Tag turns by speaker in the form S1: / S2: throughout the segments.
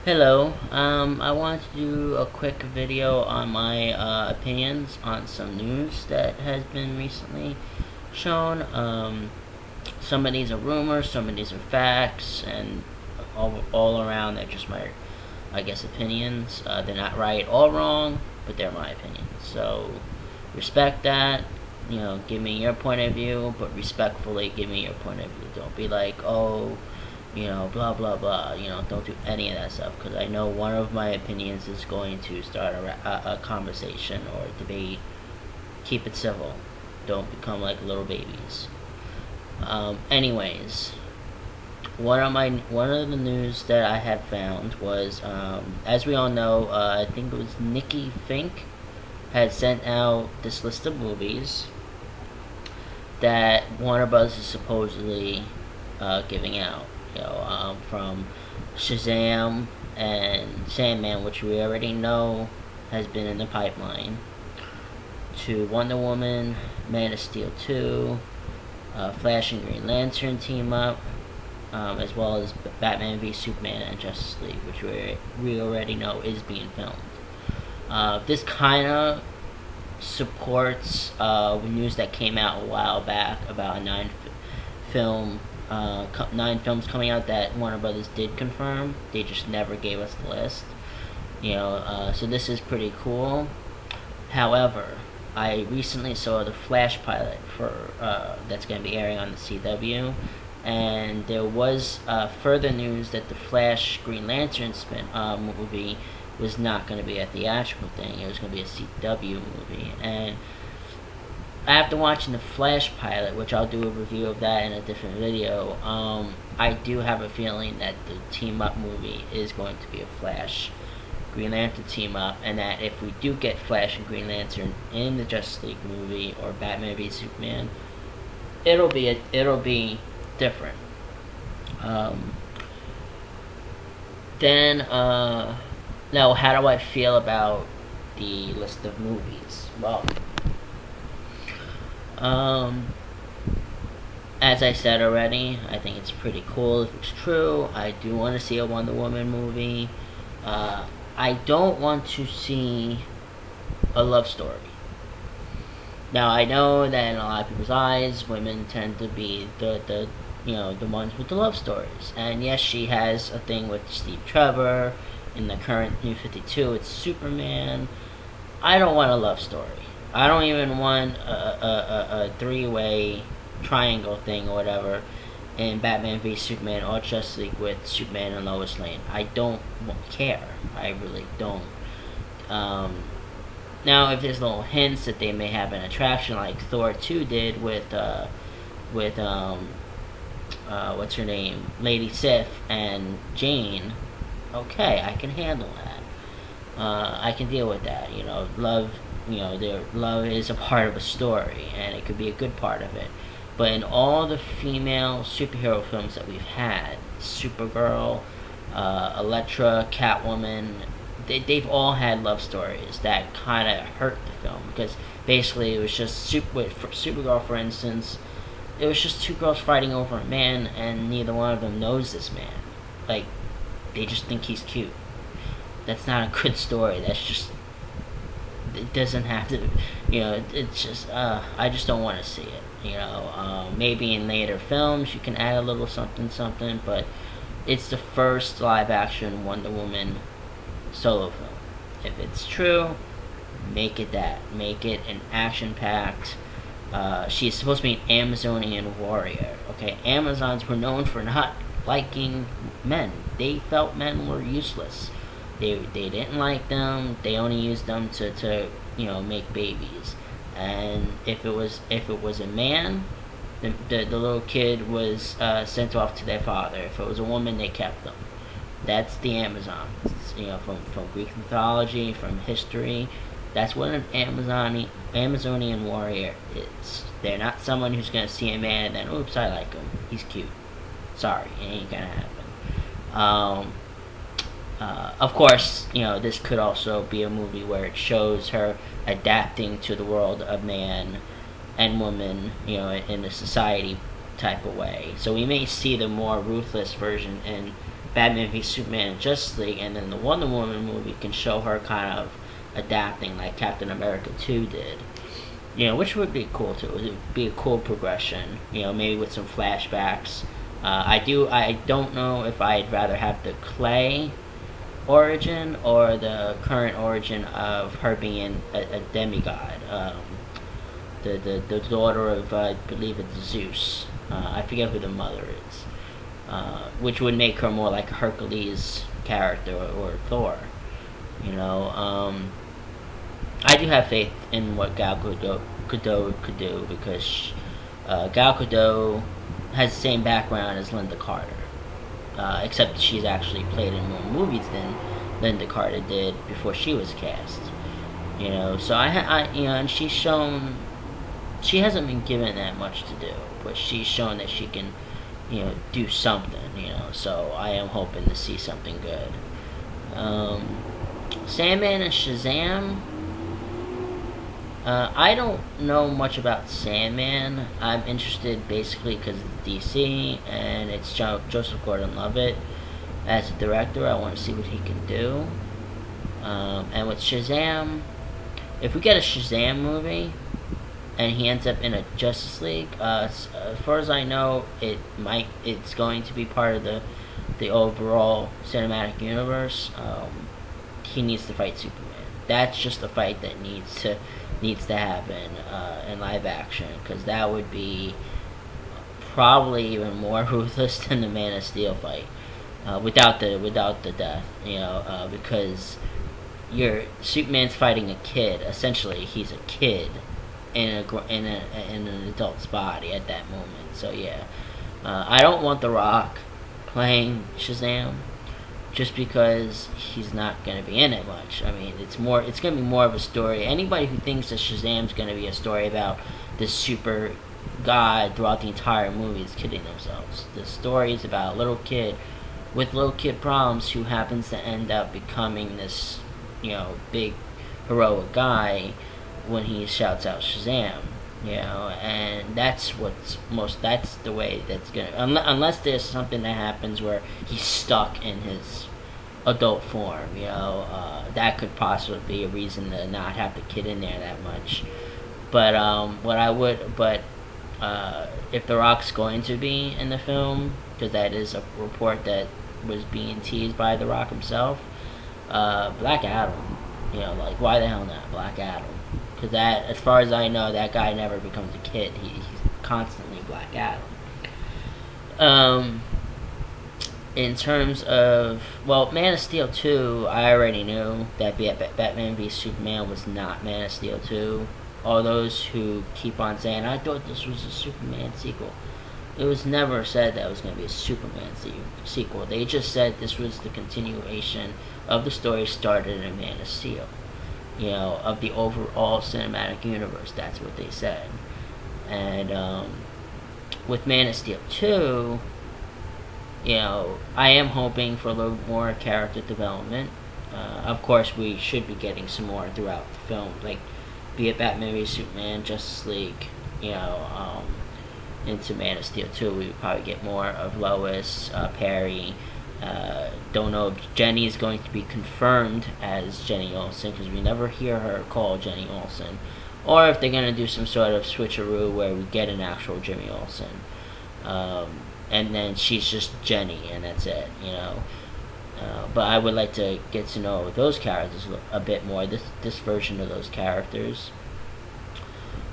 S1: Hello. I want to do a quick video on my opinions on some news that has been recently shown. Some of these are rumors, some of these are facts, and all around they're just my, I guess, opinions. They're not right or wrong, but they're my opinions. So respect that. Give me your point of view, but respectfully give me your point of view. Don't be like, oh, blah blah blah. Don't do any of that stuff because I know one of my opinions is going to start a conversation or a debate. Keep it civil. Don't become like little babies. Anyways, one of the news that I had found was, as we all know, I think it was Nikki Fink had sent out this list of movies that Warner Bros. Is supposedly giving out. From Shazam and Sandman, which we already know has been in the pipeline, to Wonder Woman, Man of Steel 2, Flash and Green Lantern team up, as well as Batman v Superman and Justice League, which we already know is being filmed. This kind of supports news that came out a while back about a film 9 films coming out that Warner Brothers did confirm. They just never gave us the list. So this is pretty cool. However, I recently saw the Flash pilot for that's going to be airing on the CW, and there was further news that the Flash Green Lantern movie was not going to be a theatrical thing. It was going to be a CW movie, and after watching the Flash pilot, which I'll do a review of that in a different video, I do have a feeling that the team up movie is going to be a Flash Green Lantern team up, and that if we do get Flash and Green Lantern in the Justice League movie or Batman v Superman, it'll be different. Then now, how do I feel about the list of movies? Well, as I said already, I think it's pretty cool if it's true. I do want to see a Wonder Woman movie. I don't want to see a love story. Now, I know that in a lot of people's eyes, women tend to be the ones with the love stories. And yes, she has a thing with Steve Trevor. In the current New 52, it's Superman. I don't want a love story. I don't even want a three-way triangle thing or whatever in Batman v Superman or Justice League with Superman and Lois Lane. I don't care. I really don't. Now, if there's little hints that they may have an attraction like Thor 2 did with what's her name, Lady Sif and Jane, okay, I can handle that. I can deal with that. Love. Their love is a part of a story, and it could be a good part of it. But in all the female superhero films that we've had, Supergirl, Elektra, Catwoman, they've all had love stories that kind of hurt the film, because basically it was just for Supergirl, for instance, it was just two girls fighting over a man, and neither one of them knows this man. Like, they just think he's cute. That's not a good story. That's just, it doesn't have to, it's just, I just don't want to see it. Maybe in later films you can add a little something, but it's the first live action Wonder Woman solo film. If it's true, make it that. Make it an action packed. She's supposed to be an Amazonian warrior. Okay, Amazons were known for not liking men. They felt men were useless. They didn't like them. They only used them to make babies. And if it was a man, the little kid was sent off to their father. If it was a woman, they kept them. That's the Amazon. From Greek mythology, from history. That's what an Amazonian warrior is. They're not someone who's gonna see a man and then, oops, I like him. He's cute. Sorry, it ain't gonna happen. Of course, this could also be a movie where it shows her adapting to the world of man and woman, in the society type of way. So we may see the more ruthless version in Batman v Superman and Justice League, and then the Wonder Woman movie can show her kind of adapting like Captain America 2 did. Which would be cool too. It would be a cool progression. Maybe with some flashbacks. I don't know if I'd rather have the Clay origin or the current origin of her being a demigod. The daughter of, I believe it's Zeus. I forget who the mother is. Which would make her more like a Hercules character or Thor. I do have faith in what Gal Gadot could do because Gal Gadot has the same background as Linda Carter, except she's actually played in more movies than Linda Carter did before she was cast. So and she's shown she hasn't been given that much to do, but she's shown that she can, do something. So I am hoping to see something good. Sandman and Shazam. I don't know much about Sandman. I'm interested basically because it's DC and it's Joseph Gordon-Levitt as a director. I want to see what he can do. And with Shazam, if we get a Shazam movie and he ends up in a Justice League, as far as I know, it's going to be part of the overall cinematic universe. He needs to fight Superman. That's just a fight that needs to happen in live action, because that would be probably even more ruthless than the Man of Steel fight, without the death, because Superman's fighting a kid. Essentially, he's a kid in an adult's body at that moment. So yeah, I don't want The Rock playing Shazam, just because he's not going to be in it much. I mean, it's going to be more of a story. Anybody who thinks that Shazam's going to be a story about this super god throughout the entire movie is kidding themselves. The story is about a little kid with little kid problems who happens to end up becoming this, big heroic guy when he shouts out Shazam. And that's the way that's gonna, unless there's something that happens where he's stuck in his adult form, that could possibly be a reason to not have the kid in there that much. But if The Rock's going to be in the film, because that is a report that was being teased by The Rock himself, Black Adam, why the hell not Black Adam? Because that, as far as I know, that guy never becomes a kid. He's constantly Black Adam. In terms of, Man of Steel 2, I already knew that Batman v Superman was not Man of Steel 2. All those who keep on saying, I thought this was a Superman sequel. It was never said that it was going to be a Superman sequel. They just said this was the continuation of the story started in Man of Steel. Of the overall cinematic universe. That's what they said. And with Man of Steel 2, I am hoping for a little more character development. Of course, we should be getting some more throughout the film, like be it Batman v Superman, Justice League, into Man of Steel 2. We would probably get more of Lois, Perry. Don't know if Jenny is going to be confirmed as Jenny Olsen, because we never hear her called Jenny Olsen, or if they're going to do some sort of switcheroo where we get an actual Jimmy Olsen, and then she's just Jenny and that's it, but I would like to get to know those characters a bit more, this version of those characters.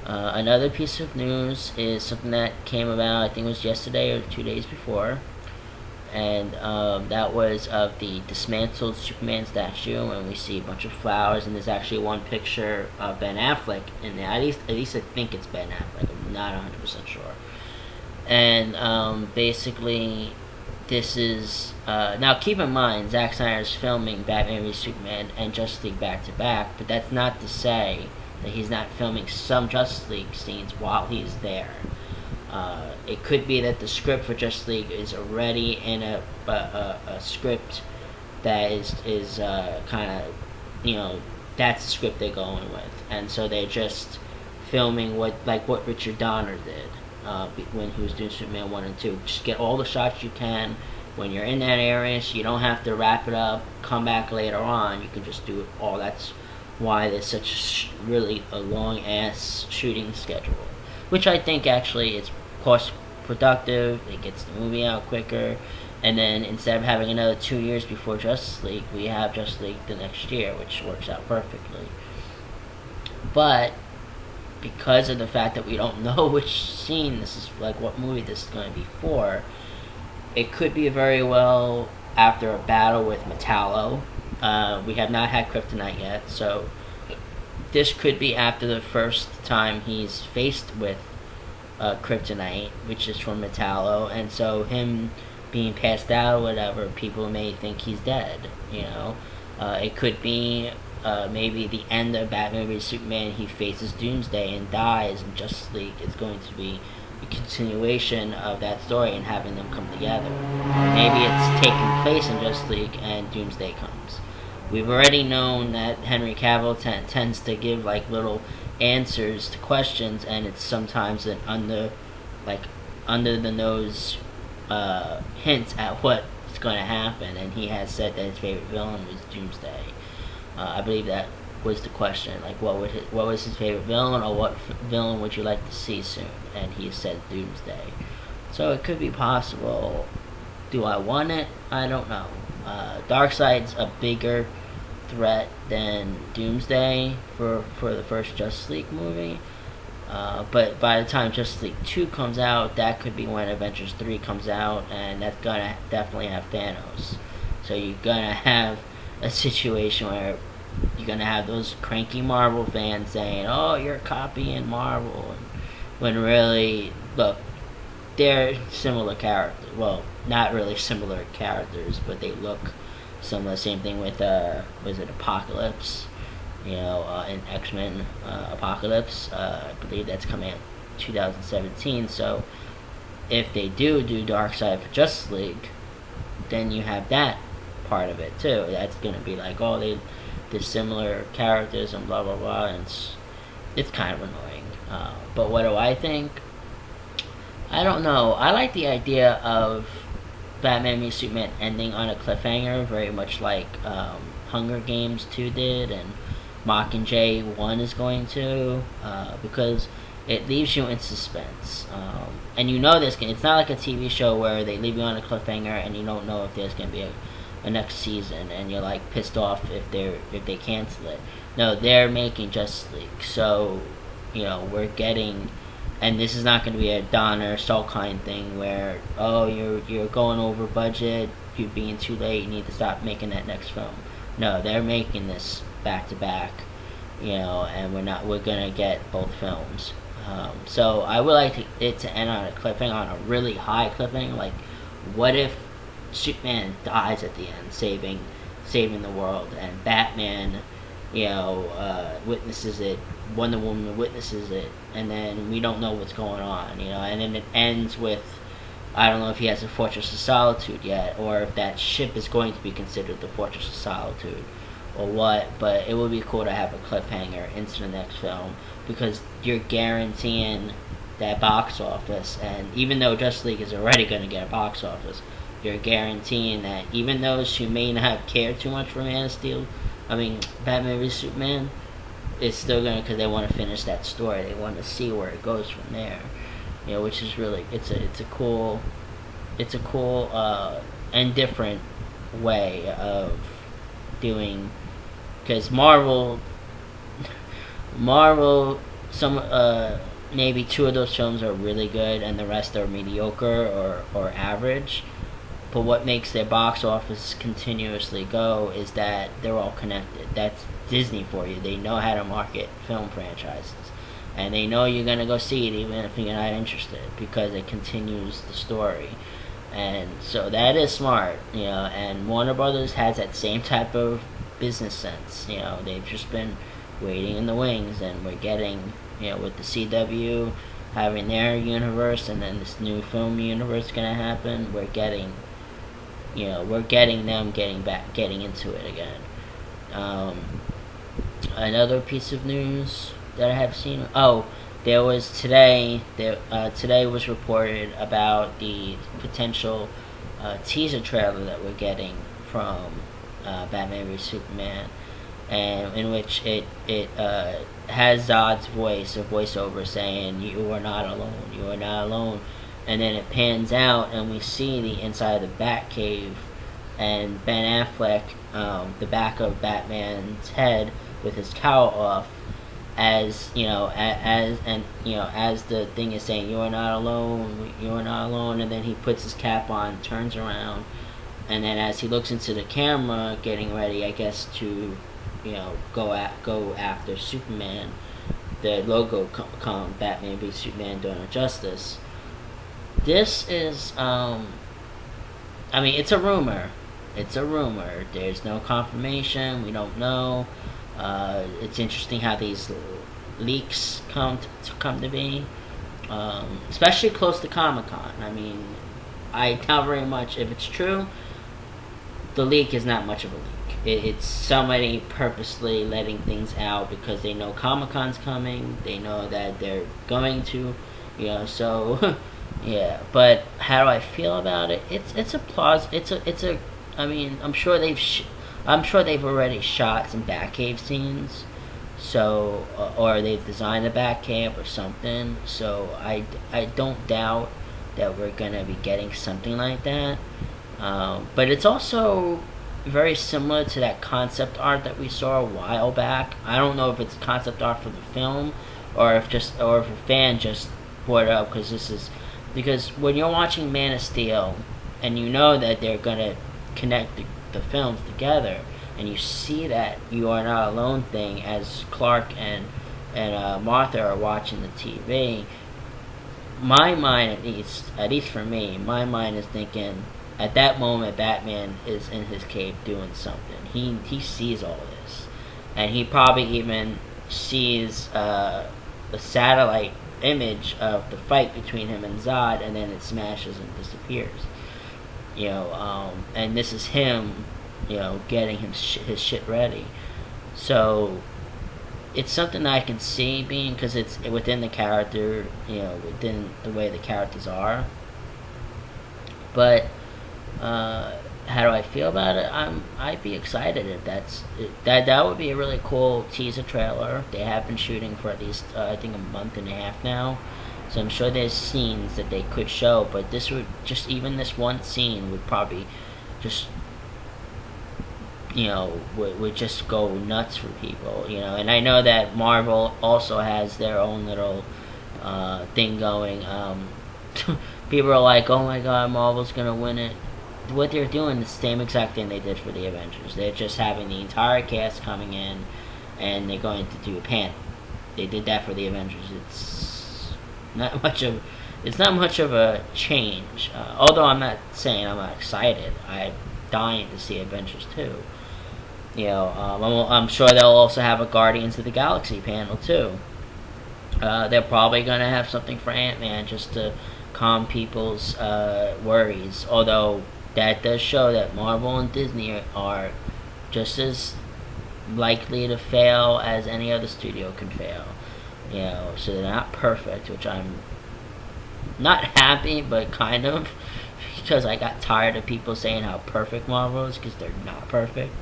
S1: Another piece of news is something that came about, I think it was yesterday or 2 days before, and that was of the dismantled Superman statue, and we see a bunch of flowers, and there's actually one picture of Ben Affleck in there. At least I think it's Ben Affleck. I'm not 100% sure. And basically, this is now keep in mind Zack Snyder's filming Batman v Superman and Justice League back to back, but that's not to say that he's not filming some Justice League scenes while he's there. It could be that the script for Justice League is already in a script that is kind of, that's the script they're going with, and so they're just filming what Richard Donner did. when he was doing Superman 1 and 2. Just get all the shots you can when you're in that area, so you don't have to wrap it up, come back later on. You can just do it all. That's why there's such really a long-ass shooting schedule, which I think actually is cost productive. It gets the movie out quicker, and then instead of having another 2 years before Justice League, we have Justice League the next year, which works out perfectly. But because of the fact that we don't know which scene this is, like what movie this is going to be for, it could be very well after a battle with Metallo. We have not had Kryptonite yet, so this could be after the first time he's faced with Kryptonite, which is from Metallo, and so him being passed out or whatever, people may think he's dead. It could be maybe the end of Batman vs Superman. He faces Doomsday and dies, and Justice League is going to be a continuation of that story and having them come together. Maybe it's taking place in Justice League and Doomsday comes. We've already known that Henry Cavill tends to give like little answers to questions, and it's sometimes an under the nose hint at what's going to happen. And he has said that his favorite villain was Doomsday. I believe that was the question, like what was his favorite villain, or what villain would you like to see soon? And he said Doomsday. So it could be possible. Do I want it? I don't know. Darkseid's a bigger threat than Doomsday for the first Justice League movie. But by the time Justice League 2 comes out, that could be when Avengers 3 comes out, and that's gonna definitely have Thanos. So you're gonna have a situation where you're gonna have those cranky Marvel fans saying, "Oh, you're copying Marvel," when really, look, they're similar characters. Well, not really similar characters, but they look similar. Same thing with was it Apocalypse? In X-Men Apocalypse. I believe that's coming out 2017. So if they do Darkseid for Justice League, then you have that part of it too. That's gonna be like, oh, they're similar characters and blah blah blah, and it's kind of annoying. But what do I think? I don't know. I like the idea of Batman v Superman ending on a cliffhanger, very much like Hunger Games 2 did, and Mockingjay 1 is going to, because it leaves you in suspense. And it's not like a TV show where they leave you on a cliffhanger and you don't know if there's going to be a next season, and you're like pissed off if they cancel it. No, they're making Justice League, so we're getting, and this is not going to be a Donner Salkind thing where, oh, you're going over budget, you're being too late, you need to stop making that next film. No, they're making this back to back, and we're gonna get both films. So I would like it to end on a cliffhanger, on a really high cliffhanger. Like, what if Superman dies at the end, saving the world, and Batman, witnesses it, Wonder Woman witnesses it, and then we don't know what's going on, and then it ends with, I don't know if he has a Fortress of Solitude yet, or if that ship is going to be considered the Fortress of Solitude, or what, but it would be cool to have a cliffhanger into the next film, because you're guaranteeing that box office, and even though Justice League is already going to get a box office, you're guaranteeing that even those who may not care too much for Batman v Superman, it's still going to, because they want to finish that story, they want to see where it goes from there, which is really, it's a cool and different way of doing, because Marvel, some maybe 2 of those films are really good and the rest are mediocre or average. But what makes their box office continuously go is that they're all connected. That's Disney for you. They know how to market film franchises, and they know you're gonna go see it even if you're not interested, because it continues the story. And so that is smart, and Warner Brothers has that same type of business sense. They've just been waiting in the wings, and we're getting, with the CW having their universe, and then this new film universe gonna happen, we're getting them getting into it again. Another piece of news that I have seen, there was today. Today was reported about the potential teaser trailer that we're getting from Batman v Superman, and in which it has Zod's voice, a voiceover saying, "You are not alone. You are not alone." And then it pans out, and we see the inside of the Batcave, and Ben Affleck, the back of Batman's head with his cowl off, as as the thing is saying, "You are not alone. You are not alone." And then he puts his cap on, turns around, and then as he looks into the camera, getting ready, I guess, to go after Superman, the logo come Batman v Superman: Dawn of Justice. This is it's a rumor. It's a rumor. There's no confirmation. We don't know. It's interesting how these leaks come to be, especially close to Comic-Con. I mean, I doubt very much if it's true. The leak is not much of a leak. It's somebody purposely letting things out because they know Comic-Con's coming. They know that they're going to, so yeah. But how do I feel about it? It's a plus. It's a. I mean, I'm sure they've already shot some Batcave scenes, so or they've designed a Batcave or something. So I don't doubt that we're gonna be getting something like that. But it's also very similar to that concept art that we saw a while back. I don't know if it's concept art for the film, or if a fan just brought it up because when you're watching Man of Steel, and you know that they're gonna connect the films together, and you see that You Are Not Alone thing as Clark and Martha are watching the TV. My mind, at least for me, my mind is thinking at that moment Batman is in his cave doing something. He sees all this, and he probably even sees the satellite image of the fight between him and Zod, and then it smashes and disappears. And this is him, getting his shit ready. So it's something that I can see being, because it's within the character, within the way the characters are. But how do I feel about it? I'd be excited if that would be a really cool teaser trailer. They have been shooting for at least I think a month and a half now. So I'm sure there's scenes that they could show, but this one scene would probably just would just go nuts for people, and I know that Marvel also has their own little thing going. People are like, oh my god, Marvel's gonna win it. What they're doing is the same exact thing they did for the Avengers. They're just having the entire cast coming in, and they're going to do a panel. They did that for the Avengers. It's not much of a change. Although I'm not saying I'm not excited. I'm dying to see Avengers 2. I'm sure they'll also have a Guardians of the Galaxy panel too. They're probably gonna have something for Ant-Man just to calm people's worries. Although that does show that Marvel and Disney are just as likely to fail as any other studio can fail. So they're not perfect, which I'm not happy, but kind of, because I got tired of people saying how perfect Marvel is, because they're not perfect.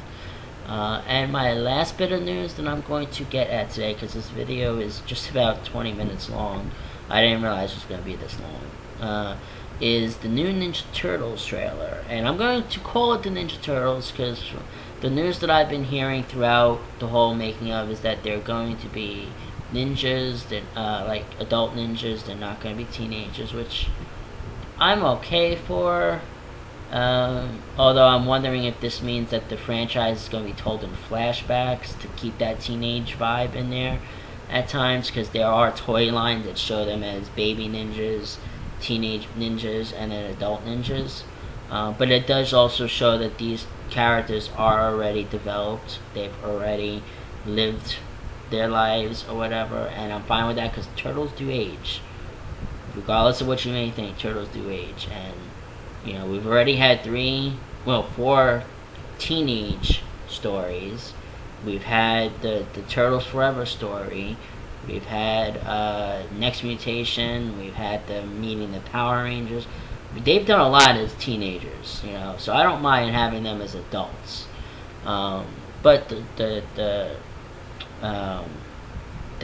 S1: And my last bit of news that I'm going to get at today, because this video is just about 20 minutes long, I didn't realize it was going to be this long, is the new Ninja Turtles trailer. And I'm going to call it the Ninja Turtles because the news that I've been hearing throughout the whole making of is that they're going to be ninjas, that like adult ninjas. They're not going to be teenagers, which I'm okay for. Although I'm wondering if this means that the franchise is going to be told in flashbacks to keep that teenage vibe in there at times, because there are toy lines that show them as baby ninjas, teenage ninjas, and then adult ninjas. But it does also show that these characters are already developed. They've already lived their lives or whatever, and I'm fine with that because turtles do age. Regardless of what you may think, turtles do age. And we've already had 4 teenage stories. We've had the Turtles Forever story. We've had Next Mutation. We've had them meeting the Power Rangers. They've done a lot as teenagers, so I don't mind having them as adults. But the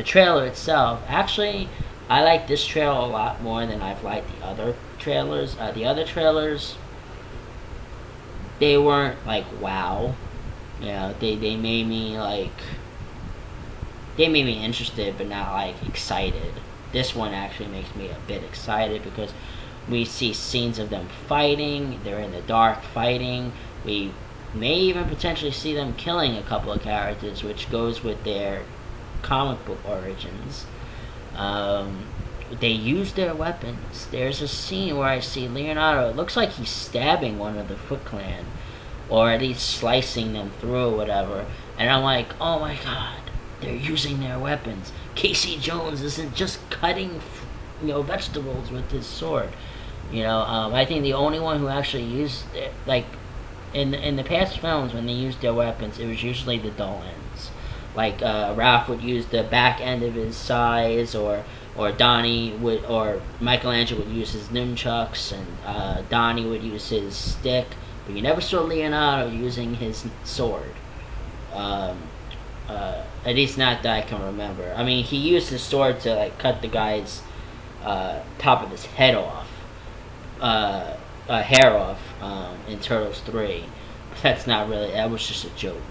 S1: trailer itself, actually, I like this trailer a lot more than I've liked the other trailers. The other trailers, they weren't like wow. They made me interested, but not like excited. This one actually makes me a bit excited because we see scenes of them fighting. They're in the dark fighting. We may even potentially see them killing a couple of characters, which goes with their comic book origins. They use their weapons. There's a scene where I see Leonardo. It looks like he's stabbing one of the Foot Clan, or at least slicing them through or whatever. And I'm like, oh my god, they're using their weapons. Casey Jones isn't just cutting, vegetables with his sword. I think the only one who actually used it, like, in the past films when they used their weapons, it was usually the dull ends. Like Ralph would use the back end of his sais, or Donnie would, or Michelangelo would use his nunchucks, and Donnie would use his stick. But you never saw Leonardo using his sword. At least not that I can remember. I mean, he used his sword to like cut the guy's top of his head off, hair off, in Turtles 3. But that's not really. That was just a joke.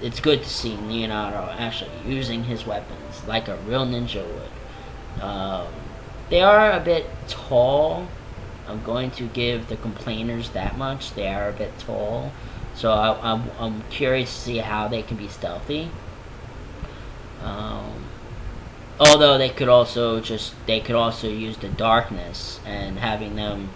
S1: It's good to see Leonardo actually using his weapons like a real ninja would. They are a bit tall. I'm going to give the complainers that much. They are a bit tall, so I'm curious to see how they can be stealthy. Although they could also use the darkness, and having them,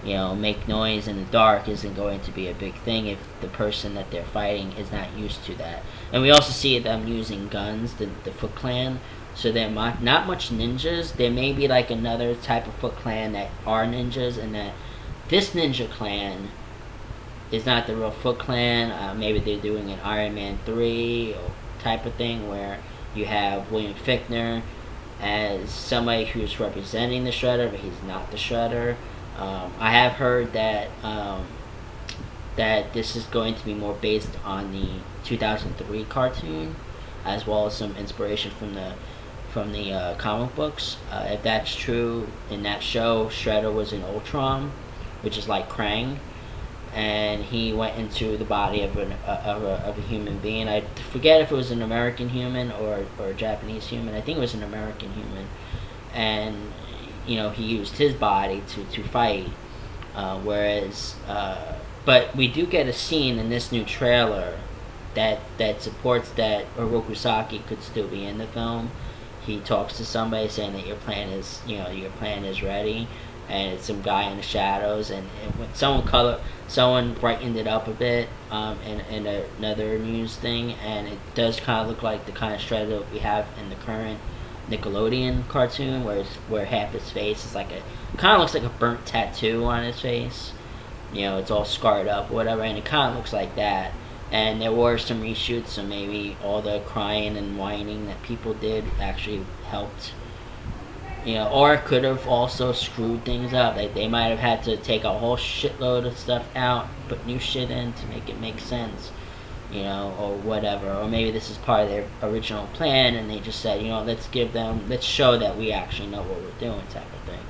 S1: make noise in the dark isn't going to be a big thing if the person that they're fighting is not used to that. And we also see them using guns, the Foot Clan. So they're not much ninjas. There may be like another type of Foot Clan that are ninjas, and that this ninja clan is not the real Foot Clan. Maybe they're doing an Iron Man 3 or type of thing where you have William Fichtner as somebody who's representing the Shredder, but he's not the Shredder. I have heard that that this is going to be more based on the 2003 cartoon, as well as some inspiration from the comic books. If that's true, in that show, Shredder was an Ultron, which is like Krang, and he went into the body of a human being. I forget if it was an American human or a Japanese human. I think it was an American human, and he used his body to fight. But we do get a scene in this new trailer that supports that Oroku Saki could still be in the film. He talks to somebody saying that your plan is ready, and it's some guy in the shadows, and when someone brightened it up a bit in another news thing, and it does kind of look like the kind of Shredder that we have in the current Nickelodeon cartoon, where half his face is kind of looks like a burnt tattoo on his face. It's all scarred up or whatever, and it kind of looks like that. And there were some reshoots, so maybe all the crying and whining that people did actually helped. Or it could have also screwed things up. They might have had to take a whole shitload of stuff out, put new shit in to make it make sense, or whatever. Or maybe this is part of their original plan, and they just said, let's show that we actually know what we're doing, type of thing.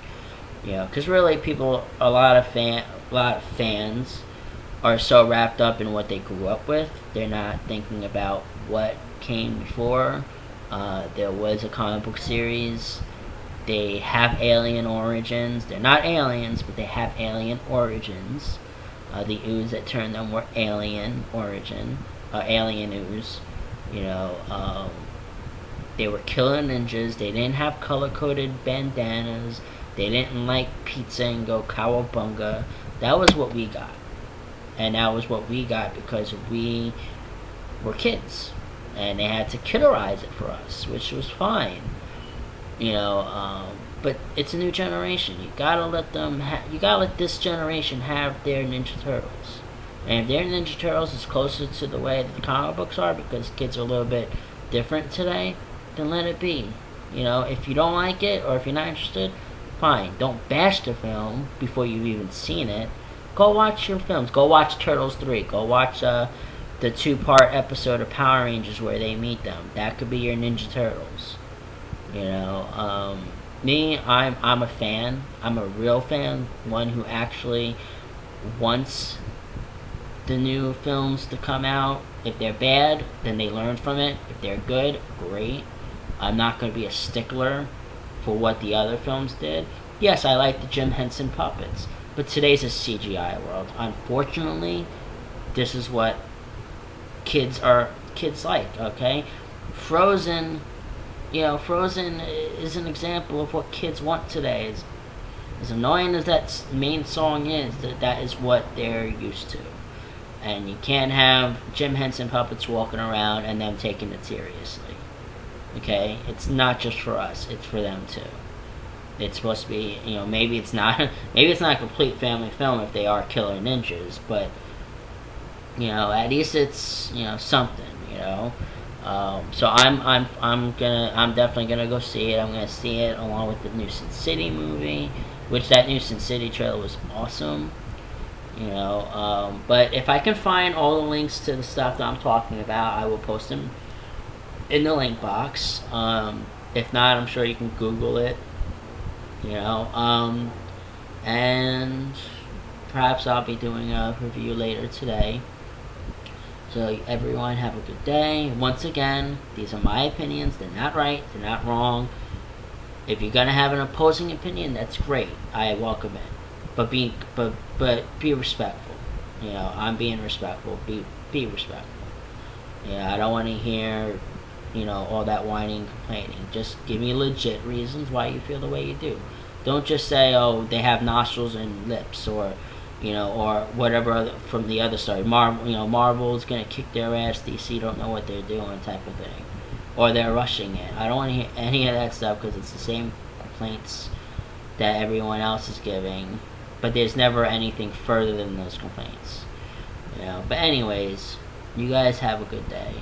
S1: Because really, a lot of fans are so wrapped up in what they grew up with, they're not thinking about what came before. There was a comic book series. They have alien origins. They're not aliens, but they have alien origins. The ooze that turned them were alien origin, alien ooze. They were killer ninjas. They didn't have color-coded bandanas. They didn't like pizza and go cowabunga. That was what we got. And that was what we got because we were kids. And they had to kiderize it for us, which was fine. But it's a new generation. You gotta let this generation have their Ninja Turtles. And if their Ninja Turtles is closer to the way that the comic books are, because kids are a little bit different today, then let it be. You know, if you don't like it or if you're not interested, fine. Don't bash the film before you've even seen it. Go watch your films. Go watch Turtles 3. Go watch the 2-part episode of Power Rangers where they meet them. That could be your Ninja Turtles. You know, me, I'm a fan. I'm a real fan. One who actually wants the new films to come out. If they're bad, then they learn from it. If they're good, great. I'm not going to be a stickler for what the other films did. Yes, I like the Jim Henson puppets, but today's a CGI world. Unfortunately, this is what kids like, okay? Frozen is an example of what kids want today. As annoying as that main song is, that is what they're used to. And you can't have Jim Henson puppets walking around and them taking it seriously. Okay? It's not just for us, it's for them too. It's supposed to be, maybe it's not a complete family film if they are killer ninjas, but at least it's something, so I'm definitely gonna go see it. I'm gonna see it along with the new Sin City movie, which that new Sin City trailer was awesome. But if I can find all the links to the stuff that I'm talking about, I will post them in the link box. If not, I'm sure you can Google it. And perhaps I'll be doing a review later today. So everyone have a good day. Once again, these are my opinions. They're not right. They're not wrong. If you're gonna have an opposing opinion, that's great. I welcome it. But be respectful. I'm being respectful. Be respectful. I don't want to hear, all that whining and complaining. Just give me legit reasons why you feel the way you do. Don't just say, oh, they have nostrils and lips, or whatever from the other side. Marvel's gonna kick their ass. DC don't know what they're doing, type of thing, or they're rushing it. I don't want to hear any of that stuff because it's the same complaints that everyone else is giving, but there's never anything further than those complaints. But anyways, you guys have a good day.